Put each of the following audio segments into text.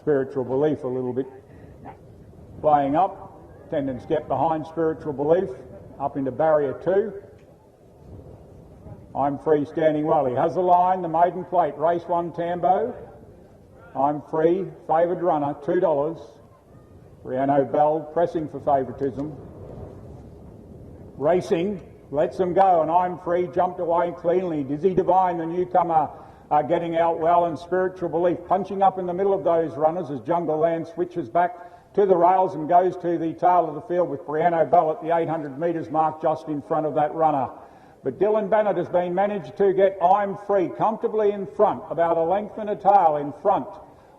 Spiritual belief a little bit playing up. Attendants get behind spiritual belief up into barrier 2. I'm free standing well. He has the line, the maiden plate, race 1 Tambo. I'm free, favoured runner, $2. Brianna Bell pressing for favouritism. Racing, lets them go, and I'm free, jumped away cleanly. Dizzy Divine, the newcomer, getting out well, and spiritual belief punching up in the middle of those runners as Jungle Land switches back to the rails and goes to the tail of the field with Brianna Bell at the 800 metres mark just in front of that runner. But Dylan Bennett has been managed to get I'm Free comfortably in front, about a length and a tail in front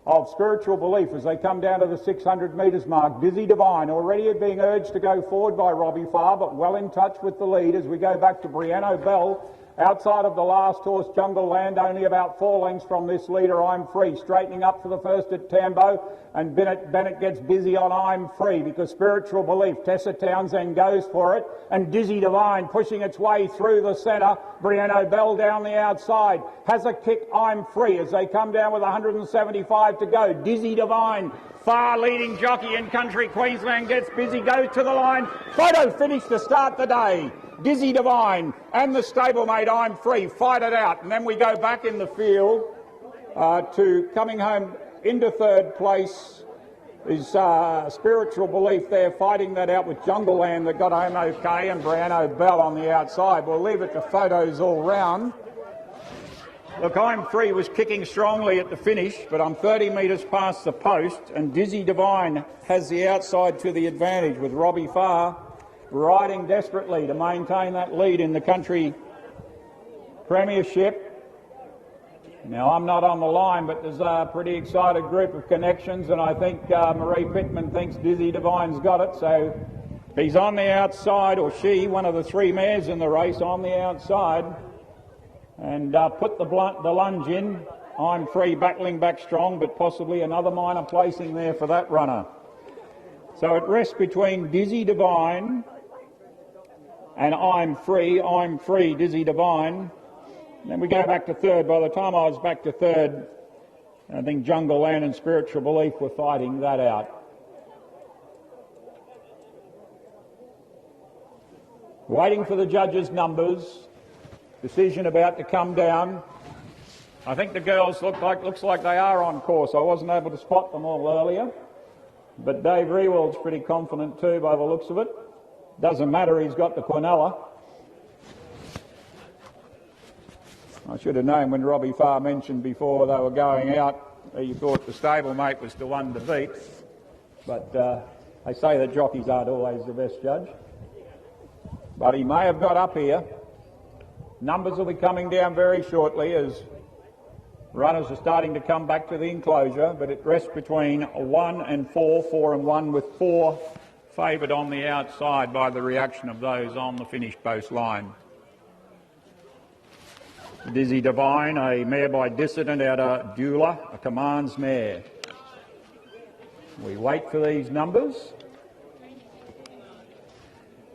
of spiritual belief as they come down to the 600 metres mark. Dizzy Divine already being urged to go forward by Robbie Farr, but well in touch with the lead as we go back to Brianna Bell. Outside of the last horse, Jungle Land, only about 4 lengths from this leader, I'm Free, straightening up for the first at Tambo, and Bennett gets busy on I'm Free because spiritual belief, Tessa Townsend goes for it, and Dizzy Divine pushing its way through the centre. Brianna Bell down the outside, has a kick, I'm Free, as they come down with 175 to go. Dizzy Divine, far leading jockey in country Queensland, gets busy, goes to the line. Photo finish to start the day. Dizzy Divine and the stablemate I'm Free fight it out, and then we go back in the field to coming home into third place is Spiritual Belief there, fighting that out with Jungle Land that got home okay, and Brianna Bell on the outside. We'll leave it to photos all round. Look, I'm Free was kicking strongly at the finish, but I'm 30 metres past the post, and Dizzy Divine has the outside to the advantage with Robbie Farr riding desperately to maintain that lead in the country premiership. Now, I'm not on the line, but there's a pretty excited group of connections, and I think Marie Pittman thinks Dizzy Divine's got it, so he's on the outside, or she, one of the 3 mares in the race, on the outside, and put the lunge in. I'm Free battling back strong, but possibly another minor placing there for that runner. So it rests between Dizzy Divine and I'm Free, Dizzy Divine. And then we go back to third. By the time I was back to third, I think Jungle Land and Spiritual Belief were fighting that out. Waiting for the judges' numbers. Decision about to come down. I think the girls looks like they are on course. I wasn't able to spot them all earlier. But Dave Rewald's pretty confident too by the looks of it. Doesn't matter, he's got the Quinella. I should have known when Robbie Farr mentioned before they were going out, he thought the stablemate was the one to beat. But they say that jockeys aren't always the best judge. But he may have got up here. Numbers will be coming down very shortly as runners are starting to come back to the enclosure, but it rests between 1 and 4, 4 and 1, with 4 favoured on the outside by the reaction of those on the finish post line. Dizzy Divine, a mare by Dissident out of Dula, a Commands mare. We wait for these numbers.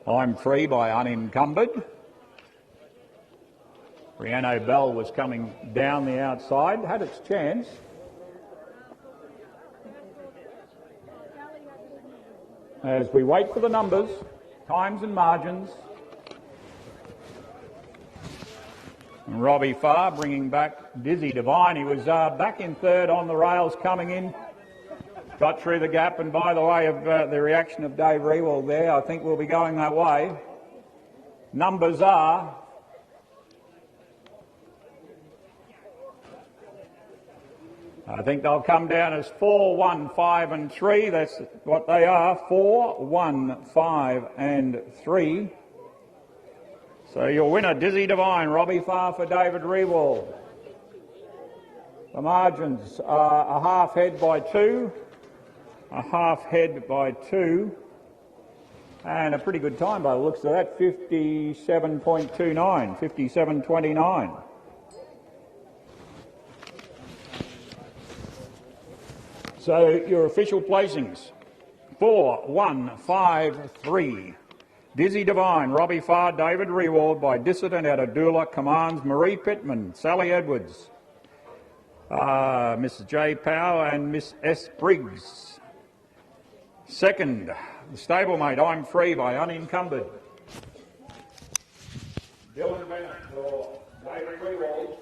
I'm Free by Unencumbered. Brianna Bell was coming down the outside, had its chance. As we wait for the numbers, times and margins. And Robbie Farr bringing back Dizzy Divine. He was back in third on the rails coming in. Got through the gap, and by the way of the reaction of Dave Rewald there, I think we'll be going that way. Numbers are... I think they'll come down as 4, 1, 5 and 3. That's what they are, 4, 1, 5 and 3. So your winner, Dizzy Divine, Robbie Farr for David Rewald. The margins are a half head by 2, a half head by 2, and a pretty good time by the looks of that, 57.29, 57.29. So your official placings, 4, 1, 5, 3. Dizzy Divine, Robbie Farr, David Rewald by Dissident out of Dula, Commands, Marie Pittman, Sally Edwards. Mrs J. Power and Miss S. Briggs. Second, the stablemate, I'm Free by Unencumbered. Dylan Bennett for David Rewald.